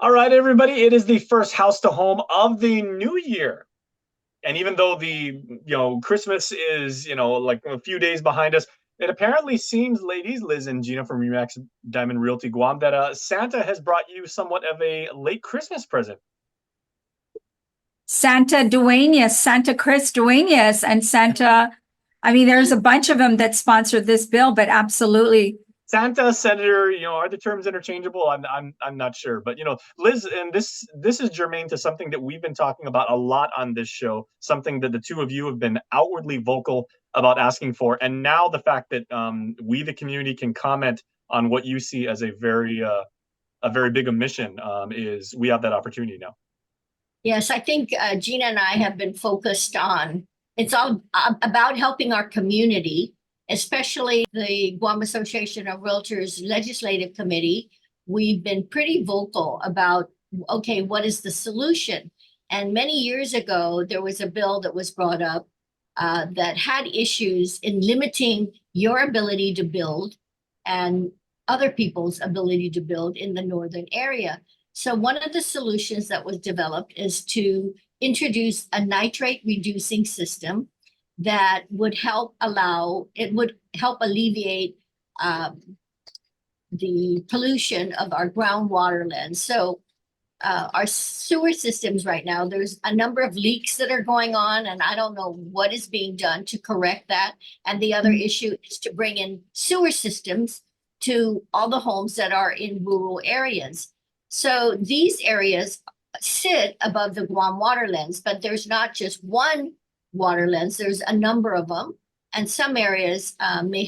All right, everybody, it is the first house to home of the new year. And even though Christmas is, like a few days behind us, it apparently seems, ladies, Liz and Gina from Remax Diamond Realty Guam, that Santa has brought you somewhat of a late Christmas present. Santa Duenas, Santa Chris Duenas, and Santa. I mean, there's a bunch of them that sponsored this bill, but absolutely. Santa, senator, are the terms interchangeable? I'm not sure, but Liz, and this is germane to something that we've been talking about a lot on this show, something that the two of you have been outwardly vocal about asking for, and now the fact that we, the community, can comment on what you see as a very big omission is we have that opportunity now. Yes, I think Gina and I have been focused on, it's all about helping our community, especially the Guam Association of Realtors Legislative Committee. We've been pretty vocal about, okay, what is the solution? And many years ago, there was a bill that was brought up that had issues in limiting your ability to build and other people's ability to build in the northern area. So one of the solutions that was developed is to introduce a nitrate reducing system that would help alleviate the pollution of our groundwater lands. So our sewer systems right now, there's a number of leaks that are going on, and I don't know what is being done to correct that. And the other issue is to bring in sewer systems to all the homes that are in rural areas. So these areas sit above the Guam waterlands, but there's not just one waterlands, there's a number of them. And some areas may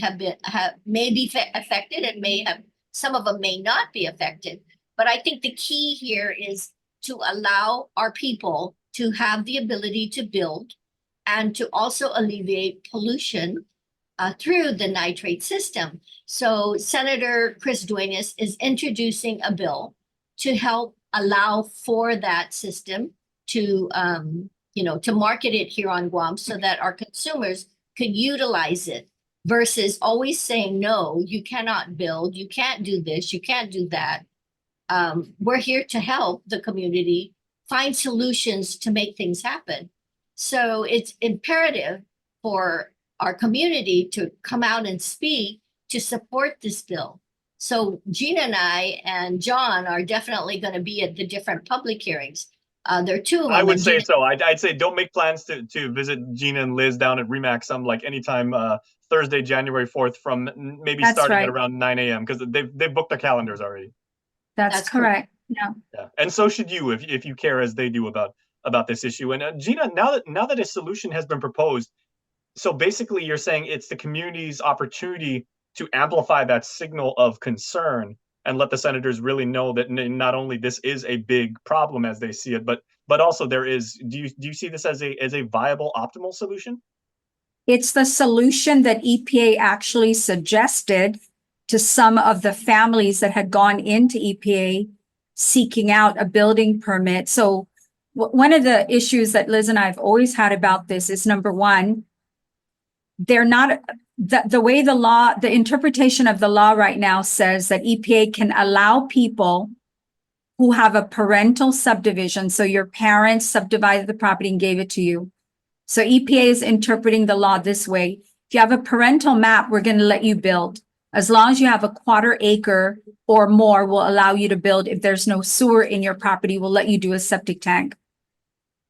be affected, and some of them may not be affected. But I think the key here is to allow our people to have the ability to build and to also alleviate pollution through the nitrate system. So Senator Chris Duenas is introducing a bill to help allow for that system to market it here on Guam so that our consumers could utilize it versus always saying, no, you cannot build, you can't do this, you can't do that. We're here to help the community find solutions to make things happen. So it's imperative for our community to come out and speak to support this bill. So Gina and I and John are definitely going to be at the different public hearings. There are two of them. I would say so. I'd say don't make plans to visit Gina and Liz down at Remax like anytime Thursday, January 4th from maybe starting at around 9 a.m. because they've booked their calendars already. That's correct. Yeah. And so should you if you care as they do about this issue. And Gina, now that a solution has been proposed, so basically you're saying it's the community's opportunity to amplify that signal of concern and let the senators really know that not only this is a big problem as they see it, but also there is. Do you see this as a viable, optimal solution? It's the solution that EPA actually suggested to some of the families that had gone into EPA seeking out a building permit. So one of the issues that Liz and I have always had about this is, number one, they're not the way the interpretation of the law right now says that EPA can allow people who have a parental subdivision. So your parents subdivided the property and gave it to you. So EPA is interpreting the law this way. If you have a parental map, we're going to let you build. As long as you have a 1/4 acre or more, we'll allow you to build. If there's no sewer in your property, we'll let you do a septic tank.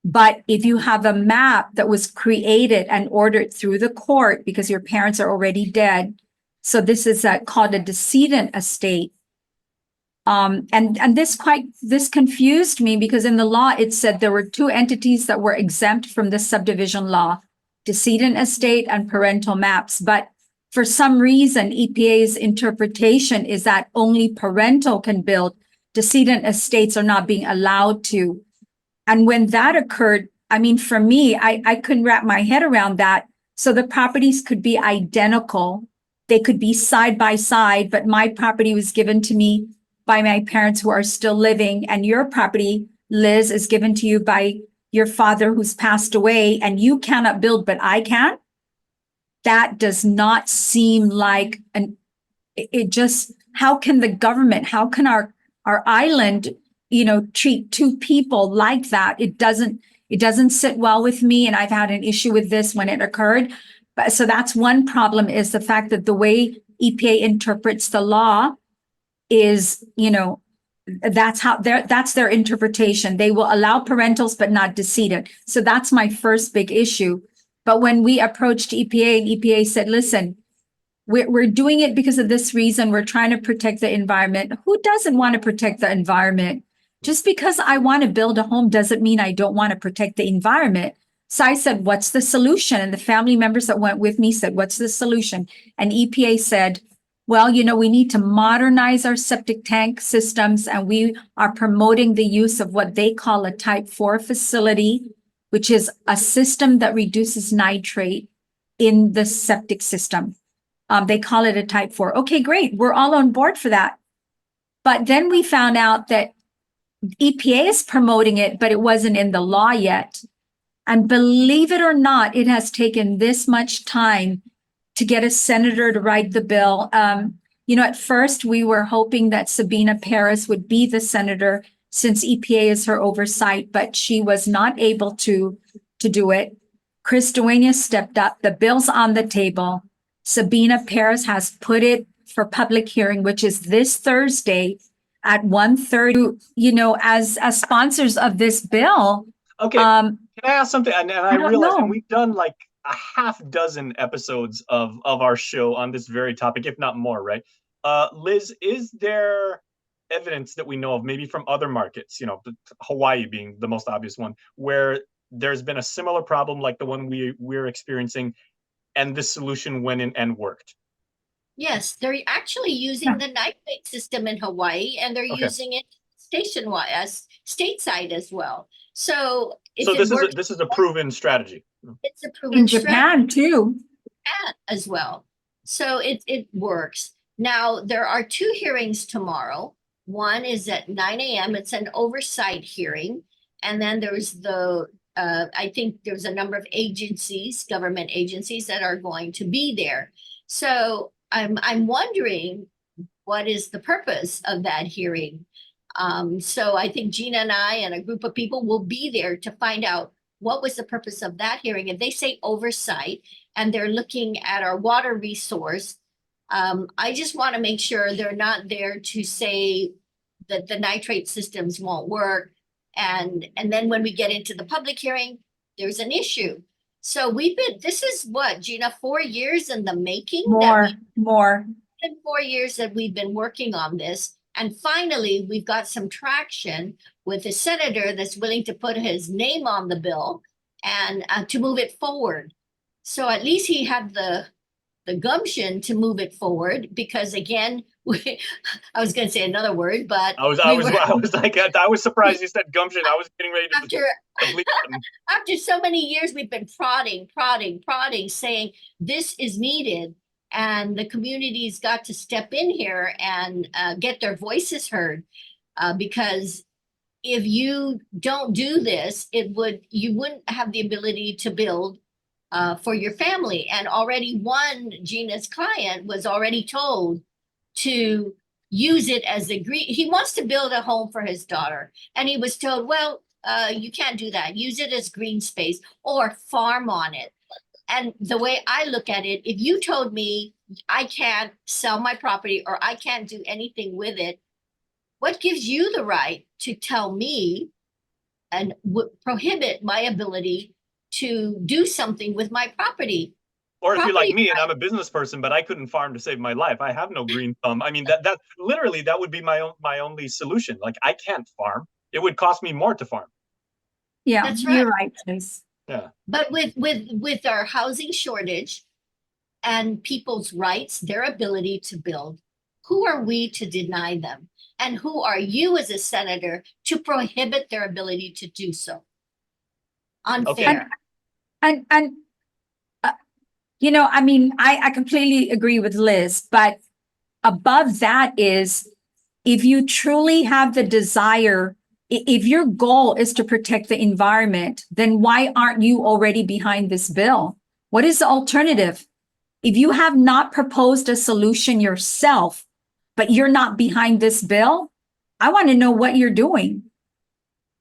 But if you have a map that was created and ordered through the court because your parents are already dead, so this is called a decedent estate. And this confused me because in the law it said there were two entities that were exempt from the subdivision law: decedent estate and parental maps. But for some reason, EPA's interpretation is that only parental can build. Decedent estates are not being allowed to. And when that occurred, I mean, for me, I couldn't wrap my head around that. So the properties could be identical. They could be side by side, but my property was given to me by my parents who are still living. And your property, Liz, is given to you by your father who's passed away, and you cannot build, but I can. That does not seem like how can the government, how can our island treat two people like that. It doesn't sit well with me. And I've had an issue with this when it occurred. But so that's one problem, is the fact that the way EPA interprets the law is, that's their interpretation. They will allow parentals, but not decedent. So that's my first big issue. But when we approached EPA, and EPA said, listen, we're doing it because of this reason. We're trying to protect the environment. Who doesn't want to protect the environment? Just because I want to build a home doesn't mean I don't want to protect the environment. So I said, what's the solution? And the family members that went with me said, what's the solution? And EPA said, well, we need to modernize our septic tank systems, and we are promoting the use of what they call a type 4 facility, which is a system that reduces nitrate in the septic system. They call it a type 4. Okay, great. We're all on board for that. But then we found out that EPA is promoting it, but it wasn't in the law yet. And believe it or not, it has taken this much time to get a senator to write the bill. At first we were hoping that Sabina Perez would be the senator, since EPA is her oversight, but she was not able to do it. Chris Duenas stepped up. The bill's on the table. Sabina Perez has put it for public hearing, which is this Thursday at 1:30. As sponsors of this bill. Okay. Can I ask something? And I realize, and we've done like a half dozen episodes of our show on this very topic, if not more, right? Liz, is there evidence that we know of, maybe from other markets, Hawaii being the most obvious one, where there's been a similar problem like the one we're experiencing, and this solution went in and worked? Yes, they're actually using the nitrate system in Hawaii, and they're using it stateside as well. So this is a proven strategy. It's a proven in Japan too, as well. So it works. Now there are 2 hearings tomorrow. One is at 9 a.m. It's an oversight hearing, and then there's I think there's a number of government agencies that are going to be there. So I'm wondering, what is the purpose of that hearing? So I think Gina and I and a group of people will be there to find out what was the purpose of that hearing. If they say oversight and they're looking at our water resource, I just want to make sure they're not there to say that the nitrate systems won't work. And then when we get into the public hearing, there's an issue. So this is what, Gina, 4 years in the making? More. 4 years that we've been working on this. And finally, we've got some traction with a senator that's willing to put his name on the bill and to move it forward. So at least he had the gumption to move it forward, because again, I was going to say another word, but I was surprised you said gumption. I was getting ready to after so many years, we've been prodding, saying this is needed. And the community's got to step in here and get their voices heard, because if you don't do this, you wouldn't have the ability to build for your family. And already Gina's client was already told to use it as he wants to build a home for his daughter, and he was told, well, you can't do that. Use it as green space or farm on it. And the way I look at it, if you told me I can't sell my property or I can't do anything with it, what gives you the right to tell me and prohibit my ability to do something with my property? Or if you're like me and I'm a business person, but I couldn't farm to save my life, I have no green thumb. I mean, that literally, that would be my only solution. Like, I can't farm. It would cost me more to farm. Yeah, that's right. You're right, Chase. Yeah. But with our housing shortage and people's rights, their ability to build, who are we to deny them? And who are you as a senator to prohibit their ability to do so? Unfair. Okay. And I completely agree with Liz, but above that is, if you truly have the desire, if your goal is to protect the environment, then why aren't you already behind this bill? What is the alternative? If you have not proposed a solution yourself, but you're not behind this bill, I want to know what you're doing.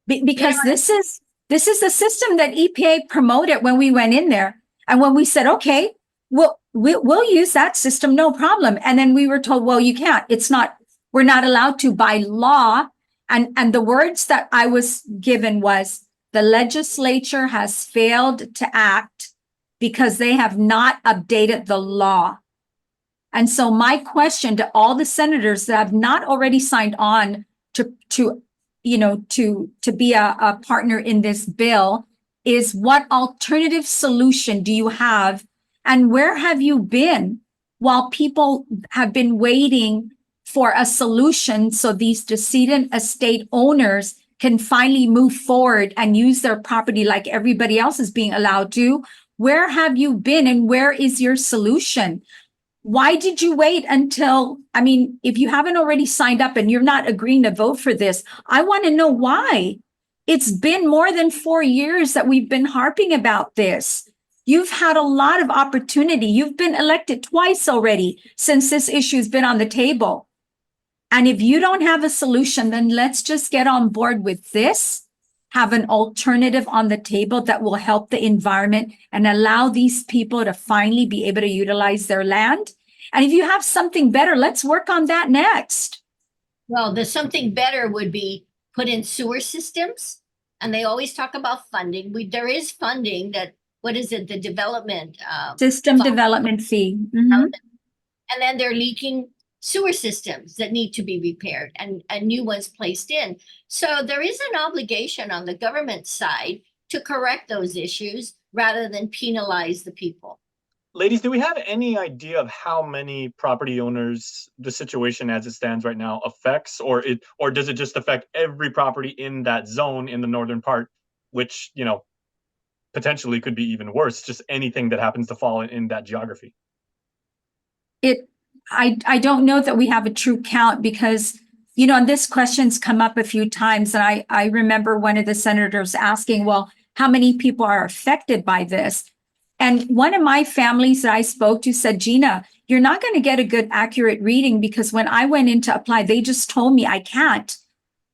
Because this is the system that EPA promoted when we went in there. And when we said, okay, we'll use that system, no problem. And then we were told, well, you can't. It's not, we're not allowed to by law. And the words that I was given was, the legislature has failed to act because they have not updated the law. And so my question to all the senators that have not already signed on to be a partner in this bill is, what alternative solution do you have? And where have you been while people have been waiting for a solution so these decedent estate owners can finally move forward and use their property like everybody else is being allowed to? Where have you been and where is your solution? Why did you wait until, I mean, if you haven't already signed up and you're not agreeing to vote for this, I want to know why. It's been more than 4 years that we've been harping about this. You've had a lot of opportunity. You've been elected twice already since this issue's been on the table. And if you don't have a solution, then let's just get on board with this, have an alternative on the table that will help the environment and allow these people to finally be able to utilize their land. And if you have something better, let's work on that next. Well, the something better would be put in sewer systems. And they always talk about funding. There is funding that, what is it, the development? System development fee. Mhm. And then they're leaking sewer systems that need to be repaired and new ones placed in. So there is an obligation on the government side to correct those issues rather than penalize the people. Ladies, do we have any idea of how many property owners the situation as it stands right now affects, or does it just affect every property in that zone in the northern part, which, potentially could be even worse, just anything that happens to fall in that geography? I don't know that we have a true count because, and this question's come up a few times. And I remember one of the senators asking, well, how many people are affected by this? And one of my families that I spoke to said, Gina, you're not going to get a good, accurate reading because when I went in to apply, they just told me I can't.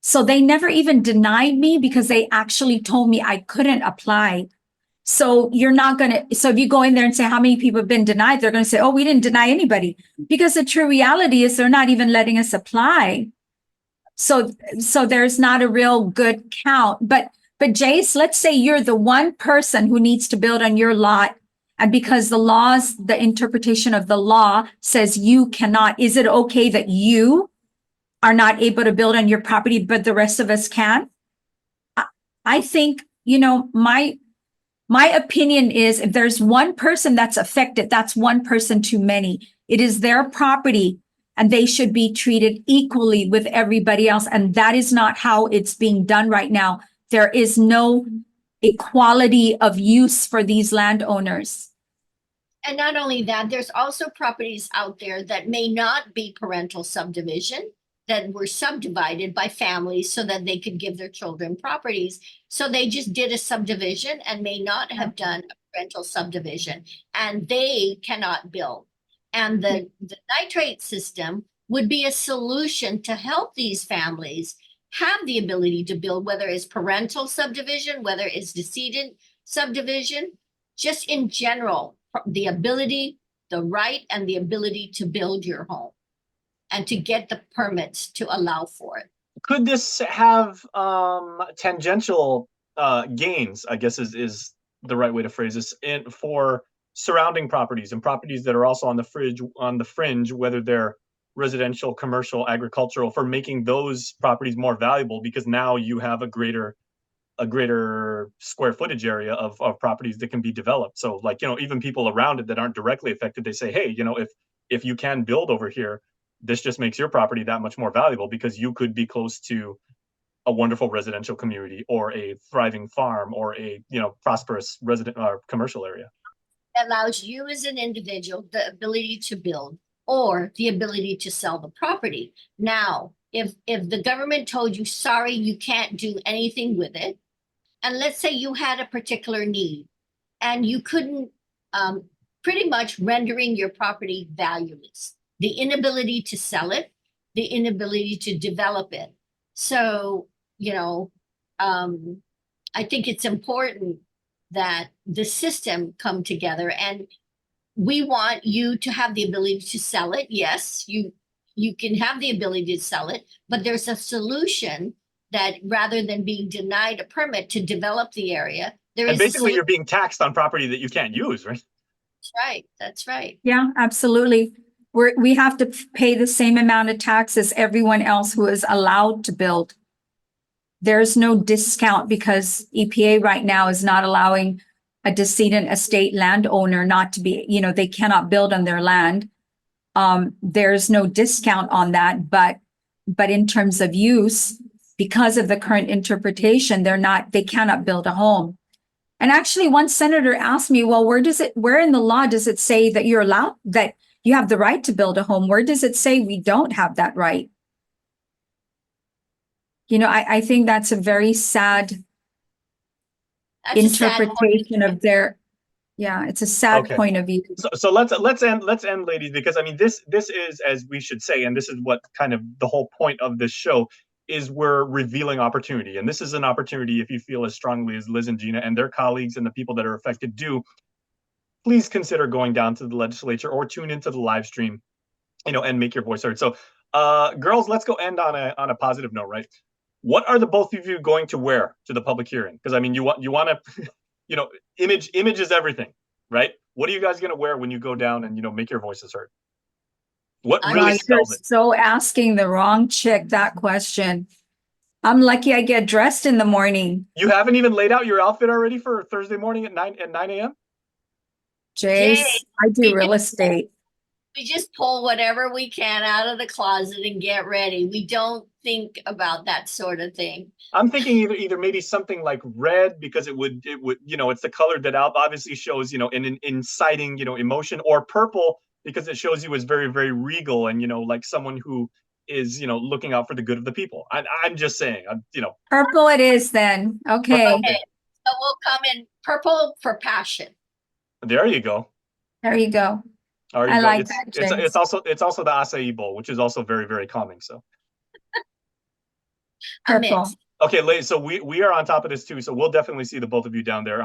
So they never even denied me because they actually told me I couldn't apply. So you're not going to, so if you go in there and say how many people have been denied, they're going to say, oh, we didn't deny anybody, because the true reality is they're not even letting us apply. So there's not a real good count. But Jace, let's say you're the one person who needs to build on your lot. And because the interpretation of the law says you cannot, is it okay that you are not able to build on your property, but the rest of us can? I think, my opinion is if there's one person that's affected, that's one person too many. It is their property and they should be treated equally with everybody else. And that is not how it's being done right now. There is no equality of use for these landowners. And not only that, there's also properties out there that may not be parental subdivision, that were subdivided by families so that they could give their children properties. So they just did a subdivision and may not have done a parental subdivision, and they cannot build. And the nitrate system would be a solution to help these families have the ability to build, whether it's parental subdivision, whether it's decedent subdivision, just in general, the ability, the right, and the ability to build your home and to get the permits to allow for it. Could this have tangential gains, I guess is the right way to phrase this, for surrounding properties and properties that are also on the fringe, whether they're residential, commercial, agricultural, for making those properties more valuable because now you have a greater square footage area of properties that can be developed. So even people around it that aren't directly affected, they say, hey, if you can build over here, this just makes your property that much more valuable because you could be close to a wonderful residential community or a thriving farm or a prosperous resident or commercial area. It allows you as an individual the ability to build or the ability to sell the property. Now, if the government told you, sorry, you can't do anything with it, and let's say you had a particular need and you couldn't, pretty much rendering your property valueless, the inability to sell it, the inability to develop it, So, I think it's important that the system come together, and we want you to have the ability to sell it. Yes, you can have the ability to sell it, but there's a solution that rather than being denied a permit to develop the area, there And is a basically, solution. you're being taxed on property that you can't use, right? That's right. That's right. Yeah, absolutely. We have to pay the same amount of tax as everyone else who is allowed to build. There's no discount because EPA right now is not allowing a decedent estate landowner not to be, they cannot build on their land. There's no discount on that, but in terms of use, because of the current interpretation, they cannot build a home. And actually, one senator asked me, well, where in the law does it say that you're allowed, that you have the right to build a home? Where does it say we don't have that right? I think that's a very sad That's a sad interpretation of it's a sad Okay. point of view. So let's end, ladies, because I mean this is, as we should say, and this is what kind of the whole point of this show is, we're revealing opportunity, and this is an opportunity. If you feel as strongly as Liz and Gina and their colleagues and the people that are affected do, please consider going down to the legislature or tune into the live stream, and make your voice heard. So, girls, let's go end on a positive note, right? What are the both of you going to wear to the public hearing? Because I mean, you want to, image is everything, right? What are you guys going to wear when you go down and make your voices heard? What really You're sells it? so asking the wrong chick that question. I'm lucky I get dressed in the morning. You haven't even laid out your outfit already for Thursday morning at 9 a.m. Jace, I do real estate. We just pull whatever we can out of the closet and get ready. We don't think about that sort of thing. I'm thinking either maybe something like red, because it would it's the color that obviously shows an inciting emotion, or purple because it shows you as very, very regal and like someone who is looking out for the good of the people. I'm just saying, Purple it is then. Okay. Okay, so we'll come in purple for passion. There you go. There you go. I like that, it's also the acai bowl, which is also very, very calming. So purple. Okay, ladies. So we are on top of this too. So we'll definitely see the both of you down there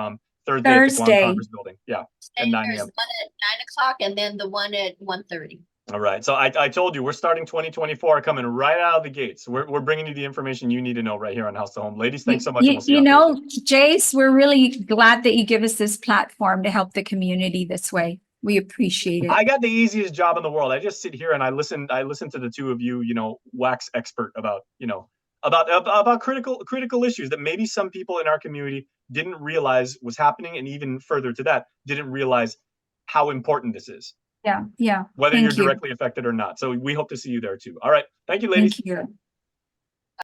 Thursday at the Guam Congress Building. Yeah, and at 9 a.m. There's one at 9 o'clock, and then the one at 1:30. All right. So I told you, we're starting 2024 coming right out of the gates. We're bringing you the information you need to know right here on House to Home. Ladies, thanks so much. Jace, we're really glad that you give us this platform to help the community this way. We appreciate it. I got the easiest job in the world. I just sit here and I listen to the two of you, wax expert about, about critical issues that maybe some people in our community didn't realize was happening, and even further to that, didn't realize how important this is. Yeah. Whether you're directly affected or not. So we hope to see you there too. All right. Thank you, ladies. Thank you.